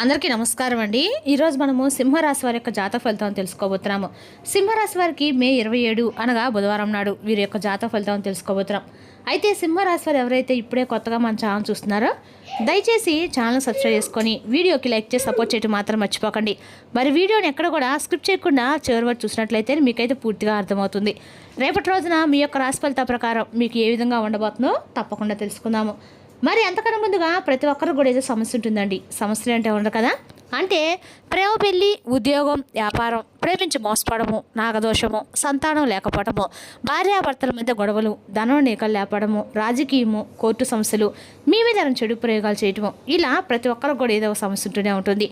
అందరికీ నమస్కారం అండి. ఈరోజు మనము సింహరాశి వారి యొక్క జాతక ఫలితాలను తెలుసుకోబోతున్నాము. సింహరాశి వారికి మే 27 అనగా బుధవారం నాడు వీరి యొక్క జాతక ఫలితాలను తెలుసుకోబోతున్నాం. అయితే సింహరాశి వారు ఎవరైతే ఇప్పుడే కొత్తగా మన ఛానల్ చూస్తున్నారో దయచేసి ఛానల్ సబ్స్క్రైబ్ చేసుకొని వీడియోకి లైక్ చేసి సపోర్ట్ చేయడం మాత్రం మర్చిపోకండి. మరి వీడియోని ఎక్కడ కూడా స్క్రిప్ట్ చేయకుండా చివరి వరకు చూసినట్లయితే మీకైతే పూర్తిగా అర్థమవుతుంది. రేపటి రోజున మీ యొక్క రాశి ఫలితాల ప్రకారం మీకు ఏ విధంగా ఉండబోతుందో తప్పకుండా తెలుసుకుందాము. మరి అంతకన్నా ముందుగా ప్రతి ఒక్కరు కూడా ఏదో సమస్య ఉంటుందండి. సమస్యలు అంటే ఉండదు కదా, అంటే ప్రేమ, పెళ్లి, ఉద్యోగం, వ్యాపారం, ప్రేమించి మోసపడము, నాగదోషము, సంతానం లేకపోవడము, భార్యాభర్తల మధ్య గొడవలు, ధనం నీకలు లేపడము, రాజకీయము, కోర్టు సమస్యలు, మీ మీద చెడు ప్రయోగాలు చేయటము, ఇలా ప్రతి ఒక్కరు కూడా ఏదో సమస్య ఉంటూనే ఉంటుంది.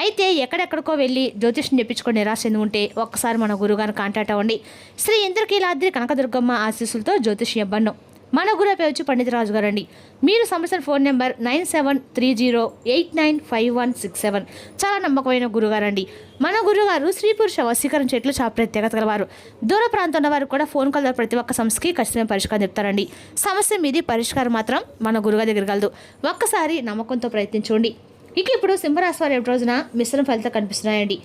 అయితే ఎక్కడెక్కడికో వెళ్ళి జ్యోతిష్యం చెప్పించుకొని నిరాశ ఎందుకు ఉంటే ఒక్కసారి మన గురువుగారిని కాంటాక్ట్ అవ్వండి. శ్రీ ఇంద్రకీలాద్రి కనకదుర్గమ్మ ఆశీస్సులతో జ్యోతిష్యం ఇవ్వను. మన గురువు పేరు వచ్చి పండిత రాజు గారండి. మీరు సంవత్సరం ఫోన్ నెంబర్ 9730895167. చాలా నమ్మకమైన గురుగారండి. మన గురుగారు స్త్రీ పురుష వశీకరణ చెట్లు చాలా ప్రత్యేకత గలవారు. దూర ప్రాంతం వారు కూడా ఫోన్ కాల్ ద్వారా ప్రతి ఒక్క సమస్యకి ఖచ్చితమైన పరిష్కారం చెప్తారండి. సమస్య మీది పరిష్కారం మాత్రం మన గురుగారి దగ్గర కలదు. ఒక్కసారి నమ్మకంతో ప్రయత్నించండి. ఇప్పుడు సింహరాశి వారి రోజున మిశ్రమ ఫలితాలు కనిపిస్తున్నాయండి.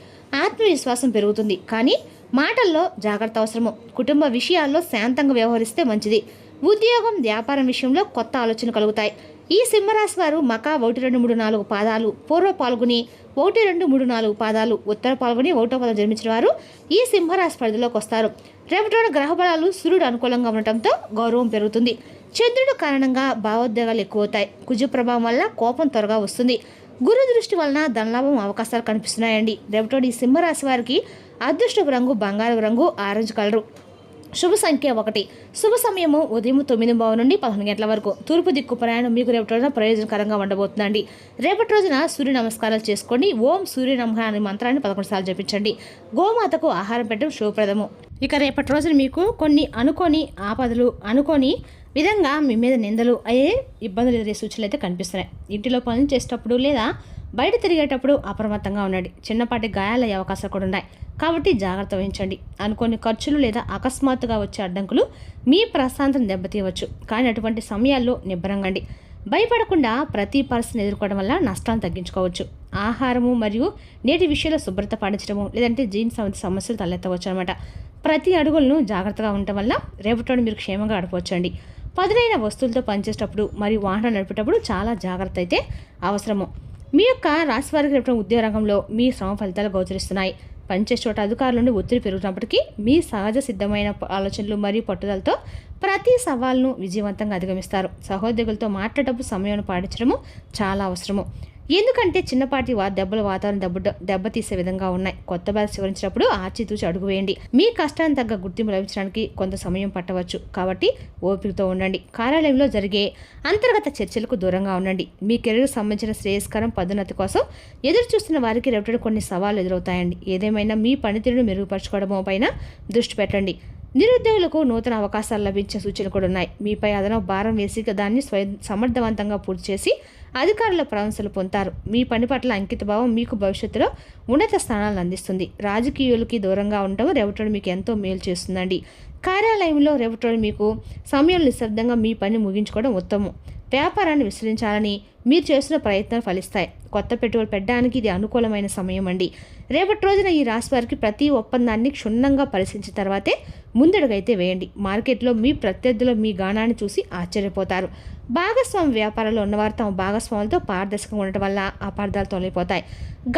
ఆత్మవిశ్వాసం పెరుగుతుంది, కానీ మాటల్లో జాగ్రత్త అవసరము. కుటుంబ విషయాల్లో శాంతంగా వ్యవహరిస్తే మంచిది. ఉద్యోగం, వ్యాపారం విషయంలో కొత్త ఆలోచన కలుగుతాయి. ఈ సింహరాశి వారు మక 1, 2, 3, 4 పాదాలు, పూర్వ పాల్గొని 1, 2, 3, 4 పాదాలు, ఉత్తర పాల్గొని 1వ పాదం జన్మించిన వారు ఈ సింహరాశి పరిధిలోకి వస్తారు. రేపటి గ్రహ బలాలు సూర్యుడు అనుకూలంగా ఉండటంతో గౌరవం పెరుగుతుంది. చంద్రుడు కారణంగా భావోద్వేగాలు ఎక్కువవుతాయి. కుజు ప్రభావం వల్ల కోపం త్వరగా వస్తుంది. గురు దృష్టి వలన ధనలాభం అవకాశాలు కనిపిస్తున్నాయండి. రేపటి ఈ సింహరాశి వారికి అదృష్టపు రంగు బంగారు రంగు, ఆరెంజ్ కలరు. శుభ సంఖ్య 1. శుభ సమయము ఉదయం 9 నుండి 11 గంటల వరకు. తూర్పు దిక్కు ప్రయాణం మీకు రేపటి రోజున ప్రయోజనకరంగా ఉండబోతుందండి. రేపటి రోజున సూర్య నమస్కారాలు చేసుకోండి. ఓం సూర్య నమః అనే మంత్రాన్ని 11 సార్లు జపించండి. గోమాతకు ఆహారం పెట్టడం శుభప్రదము. రేపటి రోజున మీకు కొన్ని అనుకోని ఆపదలు, అనుకోని విధంగా మీ మీద నిందలు అయ్యే ఇబ్బందులు ఎదురే సూచనలు అయితే కనిపిస్తున్నాయి. ఇంటిలో పనులు చేసేటప్పుడు లేదా బయట తిరిగేటప్పుడు అప్రమత్తంగా ఉండండి. చిన్నపాటి గాయాలయ్యే అవకాశాలు కూడా ఉన్నాయి, కాబట్టి జాగ్రత్త వహించండి. అనుకోని ఖర్చులు లేదా అకస్మాత్తుగా వచ్చే అడ్డంకులు మీ ప్రశాంతతను దెబ్బతీయవచ్చు, కానీ అటువంటి సమయాల్లో నిబ్బరంగండి. భయపడకుండా ప్రతి పరిస్థితిని ఎదుర్కోవడం వల్ల నష్టాలను తగ్గించుకోవచ్చు. ఆహారము మరియు నేటి విషయంలో శుభ్రత పాటించడము లేదంటే జీన్స్ సమస్యలు తలెత్తవచ్చు అనమాట. ప్రతి అడుగులను జాగ్రత్తగా ఉండటం వల్ల రేపటి మీరు క్షేమంగా గడపవచ్చండి. పదునైన వస్తువులతో పనిచేసేటప్పుడు మరియు వాహనం నడిపేటప్పుడు చాలా జాగ్రత్త అయితే అవసరము. మీ యొక్క రాశి వారికి రేపటి ఉద్యోగ రంగంలో మీ శ్రమ ఫలితాలు గోచరిస్తున్నాయి. పనిచేసే చోట అధికారుల నుండి ఒత్తిడి పెరుగుతున్నప్పటికీ మీ సహజ సిద్ధమైన ఆలోచనలు మరియు పట్టుదలతో ప్రతి సవాల్ను విజయవంతంగా అధిగమిస్తారు. సహోద్యోగులతో మాట్లాడేటప్పుడు సమయాన్ని పాటించడము చాలా అవసరము, ఎందుకంటే చిన్నపాటి దెబ్బలు వాతావరణం దెబ్బతీసే విధంగా ఉన్నాయి. కొత్త బ్యాచ్ వివరించినప్పుడు ఆచితూచి అడుగు వేయండి. మీ కష్టాన్ని తగ్గ గుర్తింపు లభించడానికి కొంత సమయం పట్టవచ్చు, కాబట్టి ఓపికతో ఉండండి. కార్యాలయంలో జరిగే అంతర్గత చర్చలకు దూరంగా ఉండండి. మీ కెరీర్కు సంబంధించిన శ్రేయస్కరం పదోన్నతి కోసం ఎదురు చూస్తున్న వారికి రేపటి కొన్ని సవాళ్లు ఎదురవుతాయండి. ఏదేమైనా మీ పనితీరును మెరుగుపరచుకోవడం పైన దృష్టి పెట్టండి. నిరుద్యోగులకు నూతన అవకాశాలు లభించే సూచనలు కూడా ఉన్నాయి. మీపై అదనపు భారం వేసి దాన్ని సమర్థవంతంగా పూర్తి చేసి అధికారుల ప్రశంసలు పొందుతారు. మీ పని పట్ల అంకితభావం మీకు భవిష్యత్తులో ఉన్నత స్థానాలను అందిస్తుంది. రాజకీయాలకి దూరంగా ఉండడం రేపటి మీకు ఎంతో మేలు చేస్తుందండి. కార్యాలయంలో రేపటి మీకు సమయం నిశ్శబ్దంగా మీ పని ముగించుకోవడం ఉత్తమం. వ్యాపారాన్ని విస్తరించాలని మీరు చేస్తున్న ప్రయత్నాలు ఫలిస్తాయి. కొత్త పెట్టుబడులు పెట్టడానికి ఇది అనుకూలమైన సమయం అండి. రేపటి రోజున ఈ రాశి వారికి ప్రతి ఒప్పందాన్ని క్షుణ్ణంగా పరిశీలించిన తర్వాతే ముందడుగైతే వేయండి. మార్కెట్లో మీ ప్రత్యర్థులు మీ గానాన్ని చూసి ఆశ్చర్యపోతారు. భాగస్వామి వ్యాపారంలో ఉన్నవారు తమ భాగస్వాములతో పారదర్శకంగా ఉండటం వల్ల అపార్థాలు తొలగిపోతాయి.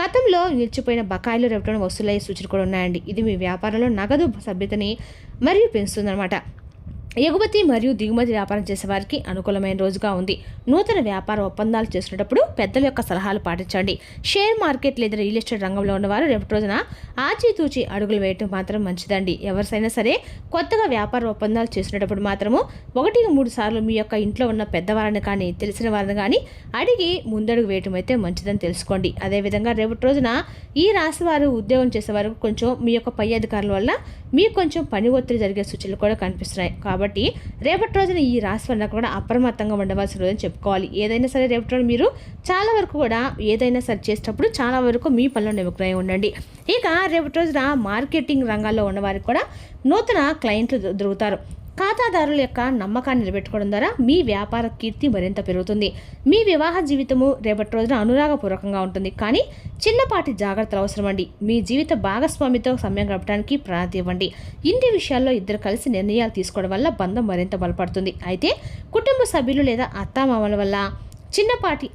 గతంలో నిలిచిపోయిన బకాయిలు రేపటి వసూలయ్యే సూచనలు కూడా ఉన్నాయండి. ఇది మీ వ్యాపారంలో నగదు సభ్యతని మరియు పెంచుతుందన్నమాట. ఎగుమతి మరియు దిగుమతి వ్యాపారం చేసే వారికి అనుకూలమైన రోజుగా ఉంది. నూతన వ్యాపార ఒప్పందాలు చేసినప్పుడు పెద్దల యొక్క సలహాలు పాటించండి. షేర్ మార్కెట్ లేదా రియల్ ఎస్టేట్ రంగంలో ఉన్నవారు రేపటి రోజున ఆచితూచి అడుగులు వేయటం మాత్రం మంచిదండి. ఎవరిసైనా సరే కొత్తగా వ్యాపార ఒప్పందాలు చేసినప్పుడు మాత్రము 1-3 సార్లు మీ యొక్క ఇంట్లో ఉన్న పెద్దవారిని కానీ తెలిసిన వారిని కానీ అడిగి ముందడుగు వేయటం అయితే మంచిదని తెలుసుకోండి. అదేవిధంగా రేపటి రోజున ఈ రాశి వారు ఉద్యోగం చేసేవారు కొంచెం మీ యొక్క పై అధికారుల వల్ల మీకు కొంచెం పని ఒత్తిడి జరిగే సూచనలు కూడా కనిపిస్తున్నాయి. కాబట్టి రేపటి రోజున ఈ రాశి వారు కూడా అప్రమత్తంగా ఉండవలసిన రోజు చెప్పుకోవాలి. ఏదైనా సరే రేపటి రోజు మీరు చాలా వరకు కూడా ఏదైనా సరే చేసేటప్పుడు చాలా వరకు మీ పనిలో నిమగ్నమై ఉండండి. రేపటి రోజున మార్కెటింగ్ రంగాల్లో ఉన్న వారికి కూడా నూతన క్లయింట్లు దొరుకుతారు. ఖాతాదారుల యొక్క నమ్మకాన్ని నిలబెట్టుకోవడం ద్వారా మీ వ్యాపార కీర్తి మరింత పెరుగుతుంది. మీ వివాహ జీవితము రేపటి రోజున అనురాగపూర్వకంగా ఉంటుంది. కానీ చిన్నపాటి జాగ్రత్తలు అవసరమండి. మీ జీవిత భాగస్వామితో సమయం గడపడానికి ప్రాధాన్యత ఇవ్వండి. ఇంటి విషయాల్లో ఇద్దరు కలిసి నిర్ణయాలు తీసుకోవడం వల్ల బంధం మరింత బలపడుతుంది. అయితే కుటుంబ సభ్యులు లేదా అత్తామామల వల్ల చిన్నపాటి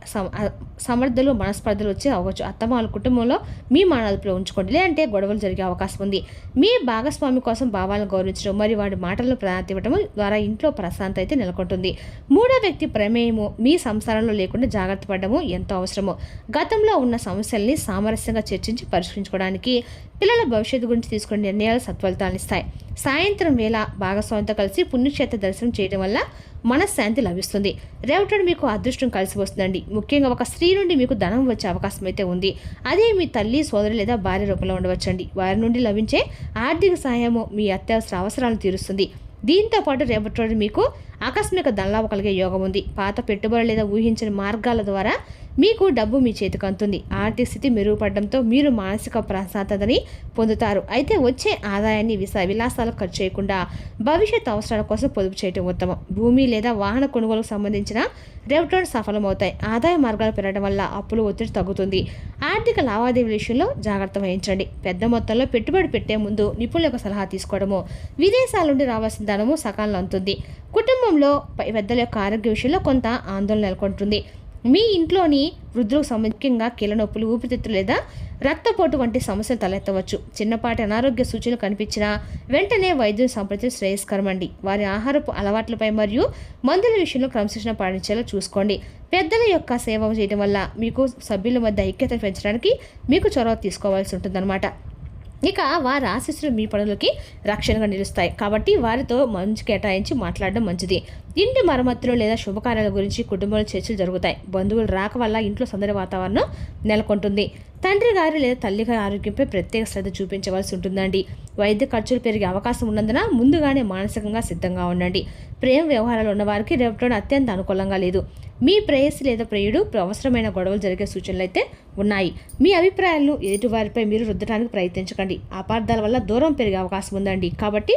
సమర్థలు మనస్పర్ధలు వచ్చి అవ్వచ్చు. అత్తమామల కుటుంబంలో మీ మానదుపులో ఉంచుకోండి, లేదంటే గొడవలు జరిగే అవకాశం ఉంది. మీ భాగస్వామి కోసం భావాలను గౌరవించడం మరియు వాడి మాటలను ప్రాధాన్యత ఇవ్వడం ద్వారా ఇంట్లో ప్రశాంతత అయితే నెలకొంటుంది. మూడో వ్యక్తి ప్రమేయము మీ సంసారంలో లేకుండా జాగ్రత్త పడడము ఎంతో అవసరము. గతంలో ఉన్న సమస్యల్ని సామరస్యంగా చర్చించి పరిష్కరించుకోవడానికి పిల్లల భవిష్యత్తు గురించి తీసుకునే నిర్ణయాలు సత్ఫలితాలను ఇస్తాయి. సాయంత్రం వేళ భాగస్వామితో కలిసి పుణ్యక్షేత్ర దర్శనం చేయడం వల్ల మనశ్శాంతి లభిస్తుంది. రేవటోడు మీకు అదృష్టం కలిసి వస్తుందండి. ముఖ్యంగా ఒక స్త్రీ నుండి మీకు ధనం వచ్చే అవకాశం అయితే ఉంది. అదే మీ తల్లి, సోదరు లేదా భార్య రూపంలో ఉండవచ్చండి. వారి నుండి లభించే ఆర్థిక సహాయము మీ అత్యవసర అవసరాలను తీరుస్తుంది. దీంతో పాటు రేపటి రోజు మీకు ఆకస్మిక ధనలాభం కలిగే యోగం ఉంది. పాత పెట్టుబడులు లేదా ఊహించిన మార్గాల ద్వారా మీకు డబ్బు మీ చేతికి అందుతుంది. ఆర్థిక స్థితి మెరుగుపడడంతో మీరు మానసిక ప్రశాంతతని పొందుతారు. అయితే వచ్చే ఆదాయాన్ని విలాసాలకు ఖర్చు చేయకుండా భవిష్యత్ అవసరాల కోసం పొదుపు చేయడం ఉత్తమం. భూమి లేదా వాహన కొనుగోలుకు సంబంధించిన రేపటి సఫలమవుతాయి. ఆదాయ మార్గాలు పెరగడం వల్ల అప్పుల ఒత్తిడి తగ్గుతుంది. ఆర్థిక లావాదేవీల విషయంలో జాగ్రత్త వహించండి. పెద్ద మొత్తంలో పెట్టుబడి పెట్టే ముందు నిపుణుల యొక్క సలహా తీసుకోవడము, విదేశాల నుండి రావాల్సిన ధనము సకాలంలో అందుతుంది. కుటుంబంలో పెద్దల యొక్క ఆరోగ్య విషయంలో కొంత ఆందోళన నెలకొంటుంది. మీ ఇంట్లోని వృద్ధులకు ముఖ్యంగా కీళ్ళ నొప్పులు, ఊపిరితిత్తులు లేదా రక్తపోటు వంటి సమస్యలు తలెత్తవచ్చు. చిన్నపాటి అనారోగ్య సూచనలు కనిపించినా వెంటనే వైద్యుని సంప్రదించడం శ్రేయస్కరం అండి. వారి ఆహారపు అలవాట్లపై మరియు మందుల విషయంలో క్రమశిక్షణ పాటించేలా చూసుకోండి. పెద్దల యొక్క సేవ చేయడం వల్ల మీకు సభ్యుల మధ్య ఐక్యతను పెంచడానికి మీకు చొరవ తీసుకోవాల్సి ఉంటుందన్నమాట. ఇక వారి ఆశీస్సులు మీ పనులకి రక్షణగా నిలుస్తాయి. కాబట్టి వారితో మంచి కేటాయించి మాట్లాడడం మంచిది. ఇంటి మరమ్మతులు లేదా శుభకార్యాల గురించి కుటుంబంలో చర్చలు జరుగుతాయి. బంధువులు రాక వల్ల ఇంట్లో సందడి వాతావరణం నెలకొంటుంది. తండ్రి గారు లేదా తల్లి గారి ఆరోగ్యంపై ప్రత్యేక శ్రద్ధ చూపించవలసి ఉంటుందండి. వైద్య ఖర్చులు పెరిగే అవకాశం ఉన్నందున ముందుగానే మానసికంగా సిద్ధంగా ఉండండి. ప్రేమ వ్యవహారాలు ఉన్నవారికి రేపటి అత్యంత అనుకూలంగా లేదు. మీ ప్రేయసి లేదా ప్రియుడు అవసరమైన గొడవలు జరిగే సూచనలు అయితే ఉన్నాయి. మీ అభిప్రాయాలను ఎదుటివారిపై మీరు రుద్దడానికి ప్రయత్నించకండి. అపార్థాల వల్ల దూరం పెరిగే అవకాశం ఉందండి. కాబట్టి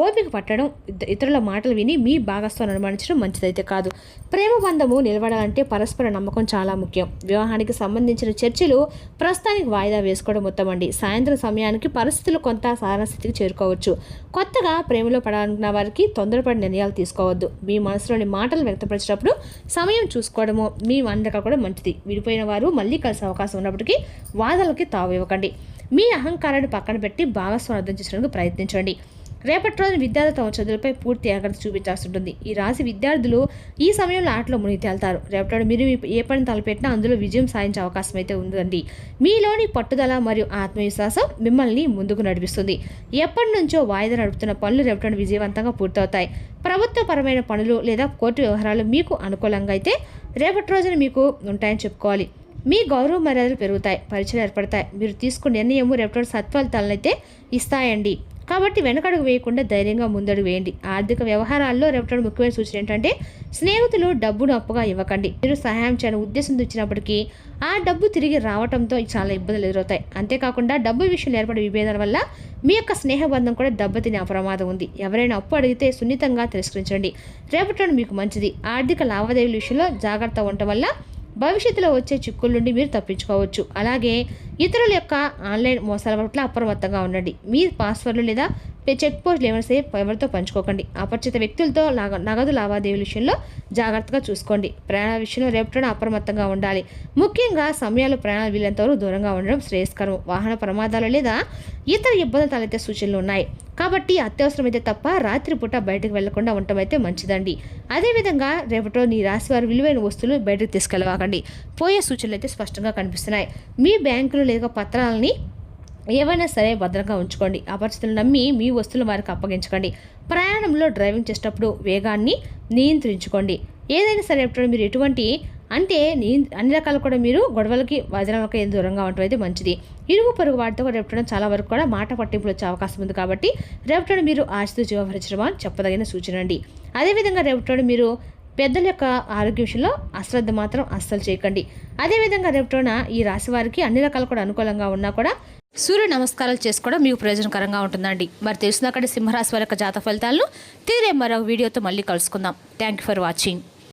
ఓపిక పట్టడం, ఇతరుల మాటలు విని మీ భాగస్వామిని అనుమానించడం మంచిదైతే కాదు. ప్రేమ బంధము నిలబడాలంటే పరస్పర నమ్మకం చాలా ముఖ్యం. వివాహానికి సంబంధించిన చర్చలు ప్రస్తుతానికి వాయిదా వేసుకోవడం ఉత్తమండి. సాయంత్రం సమయానికి పరిస్థితులు కొంత సాధారణ స్థితికి చేరుకోవచ్చు. కొత్తగా ప్రేమలో పడాలనుకున్న వారికి తొందరపడి నిర్ణయాలు తీసుకోవద్దు. మీ మనసులోని మాటలు వ్యక్తపరిచేటప్పుడు సమయం చూసుకోవడము మీ అందరికీ కూడా మంచిది. విడిపోయిన వారు మళ్ళీ కలిసే అవకాశం ఉన్నప్పటికీ వాదనలకి తావు ఇవ్వకండి. మీ అహంకారాన్ని పక్కన పెట్టి భాగస్వామి అర్థం చేసుకోవడానికి ప్రయత్నించండి. రేపటి రోజున విద్యార్థులు తమ చదువులపై పూర్తి ఏకాగ్రత చూపించాల్సి ఉంటుంది. ఈ రాశి విద్యార్థులు ఈ సమయంలో ఆటలో మునిగి తేలుతారు. రేపటి మీరు ఏ పని తలపెట్టినా అందులో విజయం సాధించే అవకాశం అయితే ఉందండి. మీలోని పట్టుదల మరియు ఆత్మవిశ్వాసం మిమ్మల్ని ముందుకు నడిపిస్తుంది. ఎప్పటి నుంచో వాయిదా నడుపుతున్న పనులు రేపటి విజయవంతంగా పూర్తవుతాయి. ప్రభుత్వపరమైన పనులు లేదా కోర్టు వ్యవహారాలు మీకు అనుకూలంగా అయితే రేపటి రోజున మీకు ఉంటాయని చెప్పుకోవాలి. మీ గౌరవ మర్యాదలు పెరుగుతాయి, పరిచయాలు ఏర్పడతాయి. మీరు తీసుకున్న నిర్ణయము రేపటి సత్ఫలితాలను అయితే ఇస్తాయండి. కాబట్టి వెనకడుగు వేయకుండా ధైర్యంగా ముందడుగు వేయండి. ఆర్థిక వ్యవహారాల్లో రేపటి ముఖ్యమైన సూచన ఏంటంటే స్నేహితులు డబ్బును అప్పుగా ఇవ్వకండి. మీరు సహాయం చేయని ఉద్దేశంతో ఇచ్చినప్పటికీ ఆ డబ్బు తిరిగి రావడంతో చాలా ఇబ్బందులు ఎదురవుతాయి. అంతేకాకుండా డబ్బు విషయంలో ఏర్పడే విభేదాల వల్ల మీ యొక్క స్నేహబంధం కూడా దెబ్బతినే ప్రమాదం ఉంది. ఎవరైనా అప్పు అడిగితే సున్నితంగా తిరస్కరించండి. రేపటి మీకు మంచిది. ఆర్థిక లావాదేవీల విషయంలో జాగ్రత్త ఉండటం వల్ల భవిష్యత్తులో వచ్చే చిక్కుల నుండి మీరు తప్పించుకోవచ్చు. అలాగే ఇతరుల యొక్క ఆన్లైన్ మోసాల పట్ల అప్రమత్తంగా ఉండండి. మీ పాస్వర్డ్లు లేదా చెక్ పోస్టులు ఏమైనా ఎవరితో పంచుకోకండి. అపరిచిత వ్యక్తులతో నగదు లావాదేవీల విషయంలో జాగ్రత్తగా చూసుకోండి. ప్రయాణాల విషయంలో రేపటిన అప్రమత్తంగా ఉండాలి. ముఖ్యంగా సమయాలు ప్రయాణాలు వీలంతవరకు దూరంగా ఉండడం శ్రేయస్కరం. వాహన ప్రమాదాలు లేదా ఇతర ఇబ్బందులు తలెత్తే సూచనలు ఉన్నాయి. కాబట్టి అత్యవసరమైతే తప్ప రాత్రిపూట బయటకు వెళ్లకుండా ఉండటం అయితే మంచిదండి. అదేవిధంగా రేపటిలో నీ రాశి వారి విలువైన వస్తువులు బయటకు తీసుకెళ్ళవాకండి. పోయే సూచనలు అయితే స్పష్టంగా కనిపిస్తున్నాయి. మీ బ్యాంకులు లేదా పత్రాలని ఏవైనా సరే భద్రంగా ఉంచుకోండి. అపరిచితులను నమ్మి మీ వస్తువులు వారికి అప్పగించకండి. ప్రయాణంలో డ్రైవింగ్ చేసేటప్పుడు వేగాన్ని నియంత్రించుకోండి. ఏదైనా సరే మీరు ఎటువంటి అన్ని రకాలు కూడా మీరు గొడవలకి వజ్రాలకి ఏం దూరంగా ఉండటం అయితే మంచిది. ఇరుగు పొరుగు వాటితో రేపటి చాలా వరకు కూడా మాట పట్టింపులు వచ్చే అవకాశం ఉంది. కాబట్టి రేపటి మీరు ఆశతో వ్యవహరించడం అని చెప్పదగిన సూచన అండి. అదేవిధంగా రేపటి మీరు పెద్దల యొక్క ఆరోగ్య విషయంలో అశ్రద్ధ మాత్రం అస్సలు చేయకండి. అదేవిధంగా రేపటిన ఈ రాశి వారికి అన్ని రకాలు కూడా అనుకూలంగా ఉన్నా కూడా సూర్య నమస్కారాలు చేసుకోవడం మీకు ప్రయోజనకరంగా ఉంటుందండి. మరి తెలిసిన అక్కడ సింహరాశి వారి యొక్క జాతక ఫలితాలను తీరే మరొక వీడియోతో మళ్ళీ కలుసుకుందాం. Thank you for watching.